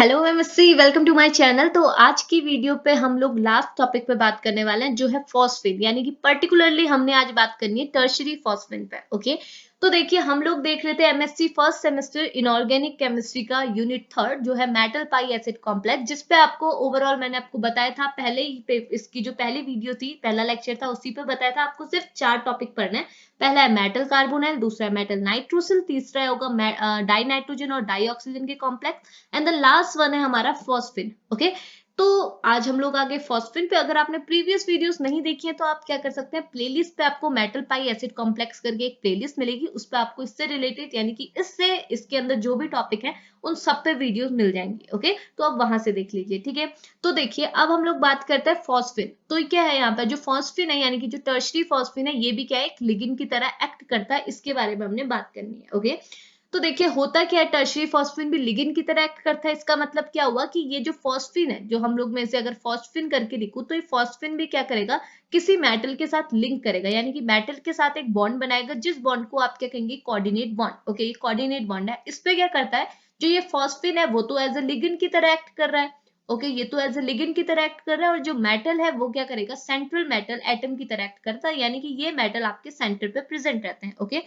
Hello MSc, welcome to my channel. तो आज की वीडियो पे हम लोग लास्ट टॉपिक पे बात करने वाले हैं जो है फॉस्फेट, यानी कि पर्टिकुलरली हमने आज बात करनी है टर्शियरी फॉस्फेट पे। ओके, तो देखिए हम लोग देख रहे थे MSc first semester inorganic chemistry का यूनिट थर्ड जो है मेटल पाई एसिड कॉम्प्लेक्स, जिसपे आपको ओवरऑल मैंने आपको बताया था पहले ही पे, इसकी जो पहली वीडियो थी, पहला लेक्चर था, उसी पे बताया था आपको सिर्फ 4 टॉपिक पढ़ने हैं। पहला है मेटल कार्बोनाइल, दूसरा है मेटल नाइट्रोसिल, तीसरा होगा डाई नाइट्रोजन और डाई ऑक्सीजन के complex, and the last one है हमारा फॉस्फिन। ओके, तो आज हम लोग आगे फॉस्फिन पे। अगर आपने प्रीवियस वीडियोस नहीं देखी है तो आप क्या कर सकते हैं, प्लेलिस्ट पे आपको मेटल पाई एसिड कॉम्प्लेक्स करके एक प्लेलिस्ट मिलेगी, उस पे आपको इससे रिलेटेड यानी कि इससे इसके अंदर जो भी टॉपिक है उन सब पे वीडियोस मिल जाएंगे। ओके, तो आप वहां से देख लीजिए। ठीक है, तो देखिए अब हम लोग बात करते हैं फॉस्फिन। तो क्या है यहाँ पे, जो फॉस्फिन है यानी कि जो टर्शरी फॉस्फिन है, ये भी क्या है, एक लिगेंड की तरह एक्ट करता है। इसके बारे में हमने बात करनी है। ओके, तो देखिए होता क्या है, टर्शियरी फॉस्फेट भी लिगेंड की तरह एक्ट करता है। इसका मतलब क्या हुआ कि ये जो फॉस्फिन है, जो हम लोग में से अगर फॉस्फिन करके लिखूं तो ये फॉस्फिन भी क्या करेगा, किसी मेटल के साथ लिंक करेगा, यानी कि मेटल के साथ एक बॉन्ड बनाएगा, जिस बॉन्ड को आप क्या कहेंगे, कोऑर्डिनेट बॉन्ड। ओके, ये कोऑर्डिनेट बॉन्ड है। इस पे क्या करता है, जो ये फॉस्फिन है वो तो एज ए लिगेंड की तरह एक्ट कर रहा है। ओके, ये तो एज ए लिगेंड की तरह एक्ट कर रहा है, और जो मेटल है वो क्या करेगा, सेंट्रल मेटल एटम की तरह एक्ट करता है, यानी कि ये मेटल आपके सेंटर पे प्रेजेंट रहते हैं। ओके,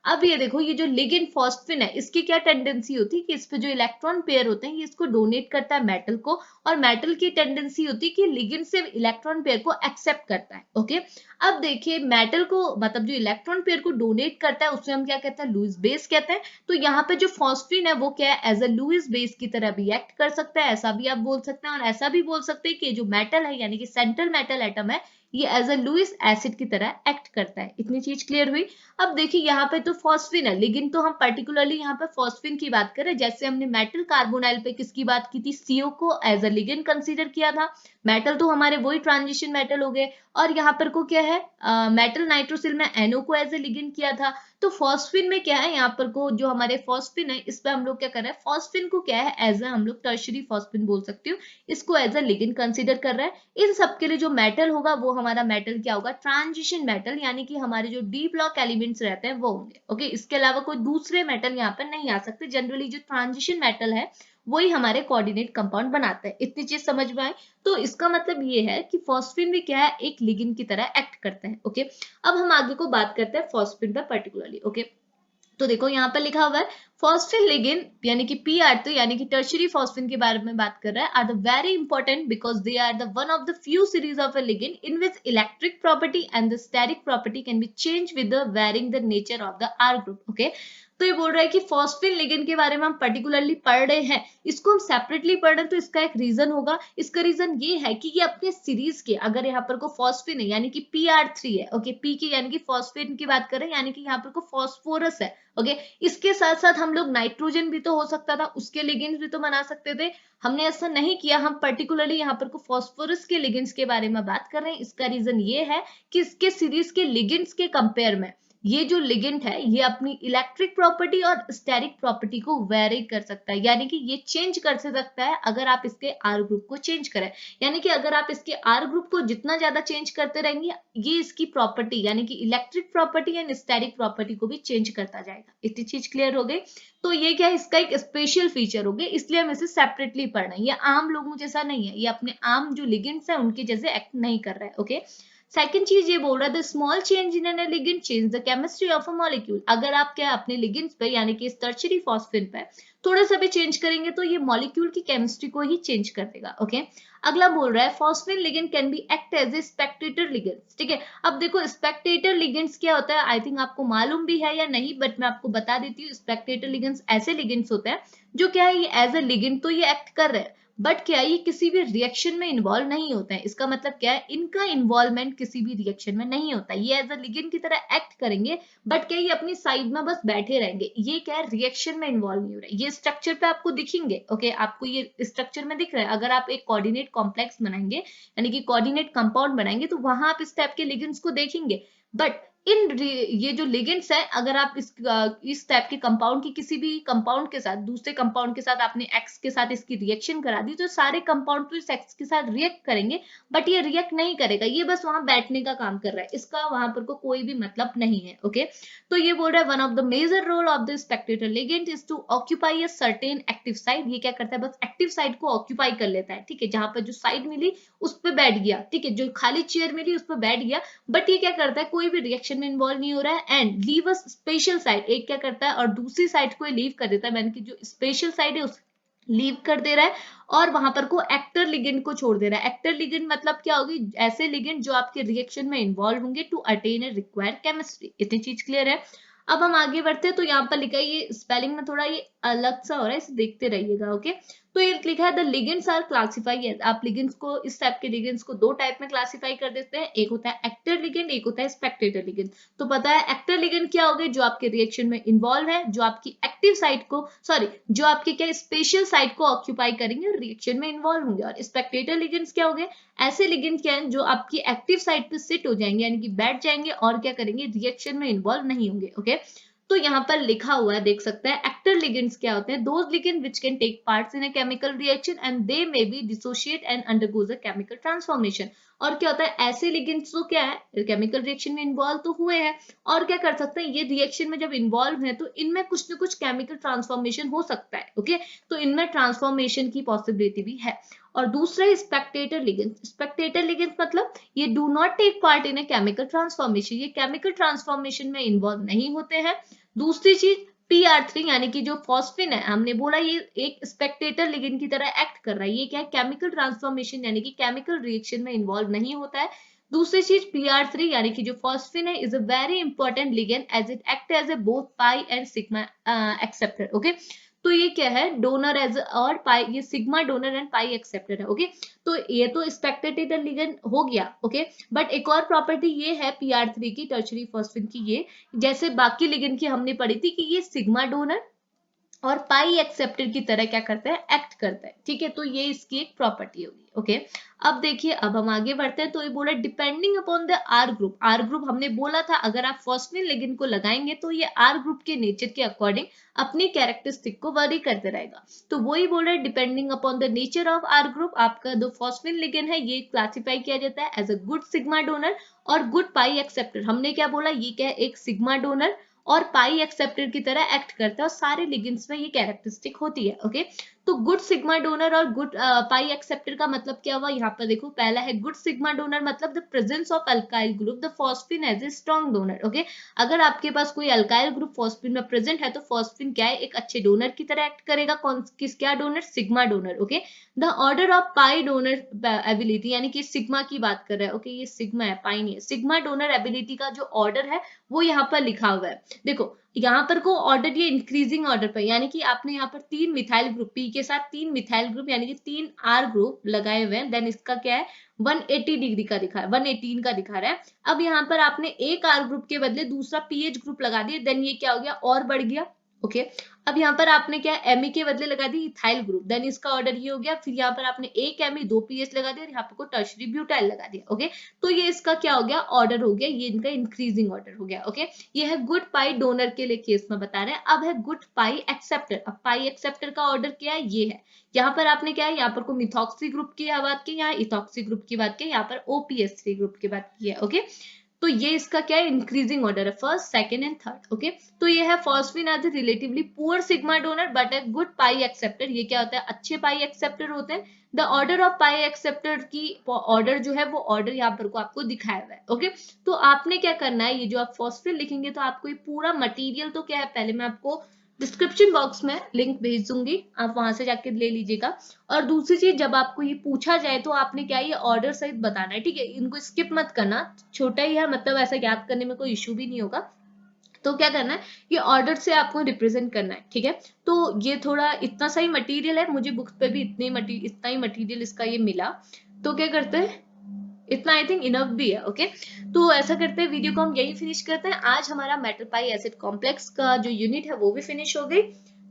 अब ये देखो, ये जो लिगेंड फॉस्फिन है, इसकी क्या टेंडेंसी होती है कि इस पे जो इलेक्ट्रॉन पेयर होते हैं ये इसको डोनेट करता है मेटल को, और मेटल की टेंडेंसी होती है कि लिगेंड से इलेक्ट्रॉन पेयर को एक्सेप्ट करता है। ओके, अब देखिए मेटल को, मतलब जो इलेक्ट्रॉन पेयर को डोनेट करता है उसे हम क्या कहते हैं, लुईस बेस कहते हैं। तो यहाँ पे जो फॉस्फिन है वो क्या है, एज अ लुईस बेस की तरह भी एक्ट कर सकता है, ऐसा भी आप बोल सकते हैं। और ऐसा भी बोल सकते हैं कि जो मेटल है यानी कि सेंट्रल मेटल एटम है, ये एज अ लुईस एसिड की तरह एक्ट करता है। इतनी चीज क्लियर हुई। अब देखिए यहाँ पे तो फॉस्फिन है, लेकिन तो हम पर्टिकुलरली यहाँ पे फॉस्फिन की बात करें, जैसे हमने मेटल कार्बोनाइल पे किसकी बात की थी, सीओ को एज अ लिगेंड कंसीडर किया था। मेटल तो हमारे वही ट्रांजिशन मेटल हो गए, और यहाँ पर को क्या है, मेटल नाइट्रोसिल में एनओ को एज ए लिगेंड किया था। तो फॉस्फिन में क्या है, यहाँ पर को जो हमारे फॉस्फिन है, इस पे हम लोग क्या कर रहे हैं, फॉस्फिन को क्या है, एज ए हम लोग टर्शरी फॉस्फिन बोल सकते हो, इसको एज ए लिगेंड कंसीडर कर रहा है। इन सब के लिए जो मेटल होगा वो हमारा मेटल क्या होगा, ट्रांजिशन मेटल, यानी कि हमारे जो डी ब्लॉक एलिमेंट्स रहते हैं वो होंगे। ओके, इसके अलावा कोई दूसरे मेटल यहाँ पर नहीं आ सकते। जनरली जो ट्रांजिशन मेटल है वही हमारे कोऑर्डिनेट कंपाउंड बनाते हैं। इतनी चीज समझ में आए। तो इसका मतलब ये है कि फॉस्फिन भी क्या है, एक लिगेंड की तरह एक्ट करता है। ओके, अब हम आगे को बात करते हैं फॉस्फिन पर पर्टिकुलरली। ओके, तो देखो यहाँ पर लिखा हुआ है, फॉस्फिन लिगेंड यानी कि पीआर, तो यानी कि टर्शियरी फॉस्फिन के बारे में बात कर रहा है, are the very important because they are the one of the few series of a ligand in which electric property and the steric property can be change with the varying the nature of the R group. Okay, तो ये बोल रहा है कि phosphine ligand के बारे में हम पर्टिकुलरली पढ़ रहे हैं, इसको हम सेपरेटली पढ़ रहे हैं, तो इसका एक रीजन होगा। इसका रीजन ये है कि ये अपने सीरीज के, अगर यहाँ पर को फॉस्फिन है यानी कि Pr3 है, ओके, पी की यानी कि फॉस्फिन की बात करें, यानी कि यहाँ पर को फॉस्फोरस है। ओके, इसके साथ साथ हम लोग नाइट्रोजन भी तो हो सकता था, उसके लिगेंड्स भी तो बना सकते थे। हमने ऐसा नहीं किया, हम पर्टिकुलरली यहाँ पर को फॉस्फोरस के लिगेंड्स के बारे में बात कर रहे हैं। इसका रीजन ये है कि इसके सीरीज के लिगेंड्स के कंपेयर में ये जो लिगेंड है ये अपनी इलेक्ट्रिक प्रॉपर्टी और स्टेरिक प्रॉपर्टी को वेरी कर सकता है, यानी कि ये चेंज कर सकता है अगर आप इसके आर ग्रुप को चेंज करें। यानी कि अगर आप इसके आर ग्रुप को जितना ज्यादा चेंज करते रहेंगे, ये इसकी प्रॉपर्टी यानी कि electric property and static property को भी चेंज करता जाएगा। इतनी चीज क्लियर हो गई। तो ये क्या है, इसका एक स्पेशल फीचर हो गया, इसलिए हम इसे सेपरेटली पढ़ रहे हैं। ये आम लोगों जैसा नहीं है, ये अपने आम जो लिगेंड्स है उनके जैसे एक्ट नहीं कर रहा है। ओके, सेकंड चीज ये बोल रहा था, small change in an ligand change the chemistry of a molecule. अगर आप क्या अपने लिगेंड्स पे यानी कि इस टर्शियरी फॉस्फेट पे थोड़ा सा भी चेंज करेंगे तो ये मॉलिक्यूल की केमिस्ट्री को ही चेंज कर देगा। ओके, अगला बोल रहा है, phosphate ligand can be act as a spectator ligands. ठीक है, अब देखो स्पेक्टेटर लिगेंड्स क्या होता है, आई थिंक आपको मालूम भी है या नहीं, बट मैं आपको बता देती हूँ। स्पेक्टेटर लिगेंड्स ऐसे लिगेंड्स होते हैं जो क्या है, ये एज अ लिगेंड तो ये एक्ट कर रहे हैं, बट क्या ये किसी भी रिएक्शन में इन्वॉल्व नहीं होते हैं। इसका मतलब क्या है, इनका इन्वॉल्वमेंट किसी भी रिएक्शन में नहीं होता। ये एज अ लिगेंड की तरह एक्ट करेंगे, बट क्या ये अपनी साइड में बस बैठे रहेंगे, ये क्या है, रिएक्शन में इन्वॉल्व नहीं हो रहे। ये स्ट्रक्चर पे आपको दिखेंगे। ओके, आपको ये स्ट्रक्चर में दिख रहा है। अगर आप एक कोऑर्डिनेट कॉम्प्लेक्स बनाएंगे यानी कि कोऑर्डिनेट कंपाउंड बनाएंगे, तो वहां आप इस टाइप के लिगेंड्स को देखेंगे, बट ये जो लिगेंड्स है, अगर आप इस टाइप के कंपाउंड की किसी भी कंपाउंड के साथ, दूसरे कंपाउंड के साथ आपने एक्स के साथ इसकी रिएक्शन करा दी, तो सारे कंपाउंड तो इस एक्स के साथ रिएक्ट करेंगे, बट ये रिएक्ट नहीं करेगा, ये बस वहां बैठने का काम कर रहा है, इसका वहां पर को कोई भी मतलब नहीं है। ओके, तो ये बोल रहा है one of the major role of the spectator ligand is to occupy a certain active side. ये क्या करता है, बस एक्टिव साइड को ऑक्यूपाई कर लेता है, ठीक है, जहां पर जो साइड मिली उस पर बैठ गया, ठीक है, जो खाली चेयर मिली उस पर बैठ गया, बट ये क्या करता है, कोई भी रिएक्शन में इन्वॉल्व नहीं हो रहा है, and leave a special side, एक क्या करता है और दूसरी साइड को लीव कर देता है, मैंने कि जो स्पेशल साइड है उस लीव कर दे रहा है, और वहां पर को एक्टर लिगेंड को छोड़ दे रहा है। एक्टर लिगेंड मतलब क्या होगी, ऐसे लिगेंड जो आपके रिएक्शन में इन्वॉल्व होंगे to attain a required chemistry. इतनी चीज क्लियर है। अब हम आगे बढ़ते हैं, तो यहाँ पर लिखा है, ये स्पेलिंग में थोड़ा ये अलग सा हो रहा है, इसे देखते रहिएगा। ओके, तो ये लिखा है द लिगेंड्स आर क्लासिफाई, आप लिगेंड्स को, इस टाइप के लिगेंड्स को दो टाइप में क्लासिफाई कर देते हैं, एक होता है एक्टर लिगेंड, एक होता है स्पेक्टेटर लिगेंड। तो पता है एक्टर लिगेंड क्या हो गए, जो आपके रिएक्शन में इन्वॉल्व है, जो आपकी एक्टिव साइट को, सॉरी, जो आपके क्या स्पेशल साइट को ऑक्यूपाई करेंगे और रिएक्शन में इन्वॉल्व होंगे। और स्पेक्टेटर लिगेंड्स क्या हो गए, ऐसे लिगेंड क्या है जो आपकी एक्टिव साइट पे सिट हो जाएंगे, यानी कि बैठ जाएंगे और क्या करेंगे, रिएक्शन में इन्वॉल्व नहीं होंगे। ओके, तो यहाँ पर लिखा हुआ है, देख सकते हैं, एक्टर लिगेंड्स क्या होते हैं, those ligand which can take parts in a chemical reaction and they may be dissociate and undergoes a chemical transformation. और क्या होता है, ऐसे लिगेंड्स तो क्या है, केमिकल रिएक्शन में इन्वॉल्व तो हुए हैं, और क्या कर सकते हैं, ये रिएक्शन में जब इन्वॉल्व है तो इनमें कुछ ना कुछ केमिकल ट्रांसफॉर्मेशन हो सकता है। ओके, तो इनमें ट्रांसफॉर्मेशन की पॉसिबिलिटी भी है। और दूसरा स्पेक्टेटर लिगेंड्स, स्पेक्टेटर लिगेंड्स मतलब ये do not take part in a chemical transformation, ये केमिकल ट्रांसफॉर्मेशन में इन्वॉल्व नहीं होते हैं। दूसरी चीज PR3, यानी कि जो फॉस्फिन है, हमने बोला ये एक स्पेक्टेटर लिगेंड की तरह एक्ट कर रहा है, ये क्या है, केमिकल ट्रांसफॉर्मेशन यानी कि केमिकल रिएक्शन में इन्वॉल्व नहीं होता है। दूसरी चीज PR3 यानी कि जो फॉस्फिन है is a very important ligand as it act as a both pi and sigma acceptor. Okay, तो ये क्या है, डोनर एज और पाई, ये sigma donor and pi acceptor है। ओके, तो ये तो स्पेक्टेटर लिगेंड हो गया। ओके, बट एक और प्रॉपर्टी ये है PR3 की, टर्शरी फॉस्फिन की, ये जैसे बाकी लिगेंड की हमने पढ़ी थी कि ये सिग्मा डोनर और पाई एक्सेप्टर की तरह क्या करता है, एक्ट करता है। ठीक है, तो ये इसकी एक प्रॉपर्टी होगी। ओके, अब देखिए, अब हम आगे बढ़ते हैं, तो ये बोला depending upon the R group, R group हमने बोला था अगर आप फॉस्फिन लिगेंड को लगाएंगे तो ये आर ग्रुप के नेचर के अकॉर्डिंग अपनी कैरेक्टरिस्टिक को वरी करते रहेगा। तो वही बोल रहे depending upon the nature of R group, आपका जो फॉस्फिन लिगेंड है ये क्लासिफाई किया जाता है as a good sigma donor और गुड पाई एक्सेप्टर। हमने क्या बोला, ये क्या है, एक सिग्मा डोनर और पाई एक्सेप्टर की तरह एक्ट करता है, और सारे लिगेंड्स में ये कैरेक्टरिस्टिक होती है। ओके, तो गुड सिग्मा डोनर और गुड पाई एक्सेप्टर का मतलब क्या हुआ, यहाँ पर देखो, पहला है गुड सिग्मा डोनर मतलब the presence of alkyl group the phosphine as a strong donor. Okay, अगर आपके पास कोई अल्काइल ग्रुप फॉस्फिन में प्रेजेंट है तो फॉस्फिन क्या है, एक अच्छे डोनर की तरह एक्ट करेगा। कौन किस, क्या donor, sigma donor. Okay, the order of pi donor ability, यानी कि सिग्मा की बात कर रहा है। ओके, ये सिग्मा है, पाई नहीं है। सिग्मा डोनर एबिलिटी का जो ऑर्डर है वो यहाँ पर लिखा हुआ है। देखो यहाँ पर को ऑर्डर ये इंक्रीजिंग ऑर्डर पर, यानी कि आपने यहाँ पर 3 मिथाइल ग्रुप, पी के साथ 3 मिथाइल ग्रुप यानी कि 3 आर ग्रुप लगाए हुए हैं, देन इसका क्या है, 180 डिग्री का दिखा है, 118 का दिखा रहा है। अब यहाँ पर आपने एक आर ग्रुप के बदले दूसरा पीएच ग्रुप लगा दिया, देन ये क्या हो गया, और बढ़ गया। ओके, अब यहाँ पर आपने क्या एमी के बदले लगा दी इथाइल ग्रुप, देन इसका ऑर्डर ये हो गया। फिर यहाँ पर आपने एक एमी 2 पीएच लगा दिया, यहाँ पर को टर्शरी ब्यूटाइल लगा दिया। ओके, तो ये इसका क्या हो गया, ऑर्डर हो गया, ये इनका इंक्रीजिंग ऑर्डर हो गया। ओके, ये है गुड पाई डोनर के लिए केस में बता रहे हैं। अब है गुड पाई एक्सेप्टर। अब पाई एक्सेप्टर का ऑर्डर क्या है, ये है। यहाँ पर आपने क्या है, यहाँ पर को मिथॉक्सी ग्रुप की बात की, यहाँ इथॉक्सी ग्रुप की बात की, यहाँ पर OPS3 ग्रुप की बात की है। ओके, तो ये इसका क्या है, इंक्रीजिंग ऑर्डर है, first, second and third. Okay, तो ये है phosphine as relatively poor sigma donor but a good pi acceptor. ये क्या होता है, अच्छे पाई एक्सेप्टर होते हैं। The order of pi acceptor की ऑर्डर जो है वो ऑर्डर यहाँ पर को आपको दिखाया हुआ है। ओके, तो आपने क्या करना है, ये जो आप फॉस्फिन लिखेंगे तो आपको ये पूरा मटेरियल तो क्या है, पहले मैं आपको डिस्क्रिप्शन बॉक्स में लिंक भेज दूंगी, आप वहां से जाके ले लीजिएगा। और दूसरी चीज, जब आपको ये पूछा जाए तो आपने क्या ये ऑर्डर सहित बताना है, ठीक है, इनको स्किप मत करना, छोटा ही है, मतलब ऐसा याद करने में कोई इश्यू भी नहीं होगा। तो क्या करना है, ये ऑर्डर से आपको रिप्रेजेंट करना है। ठीक है, तो ये थोड़ा इतना सा ही मटेरियल है, मुझे बुक्स पे भी इतना ही मटेरियल इसका ये मिला, तो क्या करते हैं, इतना आई थिंक इनफ भी है। ओके, तो ऐसा करते हैं, वीडियो को हम यही फिनिश करते हैं। आज हमारा मेटल पाई एसिड कॉम्प्लेक्स का जो यूनिट है वो भी फिनिश हो गई।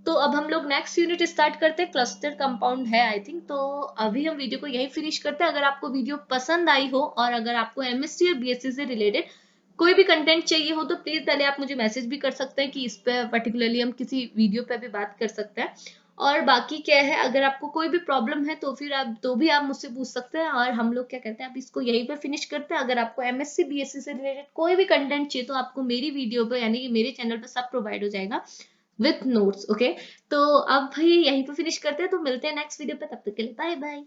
तो अब हम लोग नेक्स्ट यूनिट स्टार्ट करते हैं, क्लस्टर कंपाउंड है आई थिंक। तो अभी हम वीडियो को यही फिनिश करते हैं। अगर आपको वीडियो पसंद आई हो और अगर आपको MSc और BSc से रिलेटेड कोई भी कंटेंट चाहिए हो तो प्लीज पहले आप मुझे मैसेज भी कर सकते हैं कि इस पे पर्टिकुलरली हम किसी वीडियो पे भी बात कर सकते हैं। और बाकी क्या है, अगर आपको कोई भी प्रॉब्लम है तो फिर आप मुझसे पूछ सकते हैं, और हम लोग क्या कहते हैं, अब इसको यहीं पे फिनिश करते हैं। अगर आपको एमएससी बीएससी से रिलेटेड कोई भी कंटेंट चाहिए तो आपको मेरी वीडियो पे यानी कि मेरे चैनल पे सब प्रोवाइड हो जाएगा विथ नोट्स। ओके, तो अब भाई यहीं पे फिनिश करते हैं, तो मिलते हैं नेक्स्ट वीडियो पे, तब तक के लिए बाय बाय।